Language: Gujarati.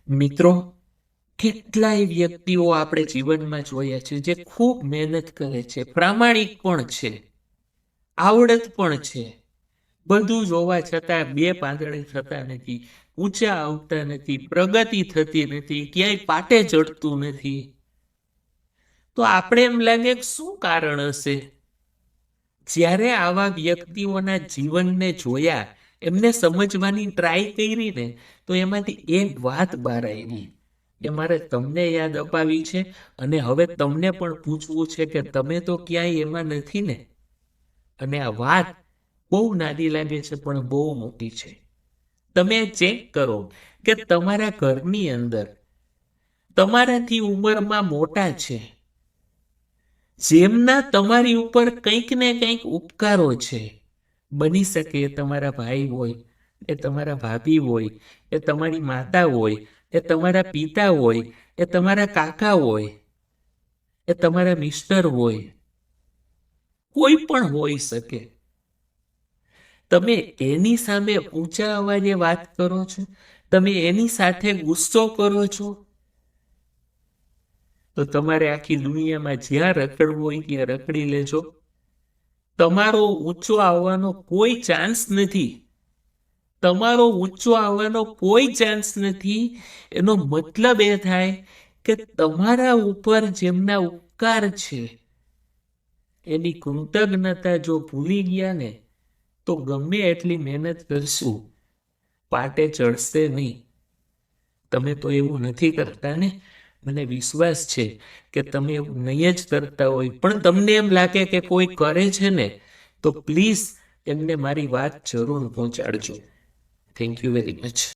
મિત્રો, કેટલાય વ્યક્તિઓ આપણે જીવનમાં જોયા છે જે ખૂબ મહેનત કરે છે, પ્રામાણિક પણ છે, આવડત પણ છે, બધું જોવા છતાં બે પાંદડે થતા નથી, ઊંચા આવતા નથી, પ્રગતિ થતી નથી, ક્યાંય પાટે ચડતું નથી. તો આપણે એમ લાગે કે શું કારણ હશે? જ્યારે આવા વ્યક્તિઓના જીવનને જોયા, એમને સમજવાની ટ્રાય કરી ને, તો એમાંથી એક વાત બહાર આવી એ મારે તમને યાદ અપાવી છે. અને હવે તમને પણ પૂછવું છે કે તમે તો ક્યાંય એમાં નથી ને? અને આ વાત બહુ નાની લાગે છે પણ બહુ મોટી છે. તમે ચેક કરો કે તમારા ઘરની અંદર તમારાથી ઉંમરમાં મોટા છે, જેમના તમારી ઉપર કંઈક ને કંઈક ઉપકારો છે. બની શકે એ તમારા ભાઈ હોય, એ તમારા ભાભી હોય, એ તમારી માતા હોય, એ તમારા પિતા હોય, એ તમારા કાકા હોય, એ તમારા મિસ્ટર હોય, કોઈ પણ હોઈ શકે. તમે એની સામે ઊંચા અવાજે વાત કરો છો, તમે એની સાથે ગુસ્સો કરો છો, તો તમારે આખી દુનિયામાં જ્યાં રખડવું હોય ત્યાં રખડી લેજો. તમારો ઊંચો આવવાનો કોઈ ચાન્સ નથી. તમારો ઊંચો આવવાનો કોઈ ચાન્સ નથી. એનો મતલબ એ થાય કે તમારા ઉપર જેમના ઉપકાર છે એની કૃતજ્ઞતા જો ભૂલી ગયા ને, તો ગમે એટલી મહેનત કરશું, પાટે ચડશે નહીં. તમે તો એવું નથી કરતા ને? મને વિશ્વાસ છે કે તમે એવું નહીં જ કરતા હોય, પણ તમને એમ લાગે કે કોઈ કરે છે ને, તો પ્લીઝ એમને મારી વાત જરૂર પહોંચાડજો. Thank you very much.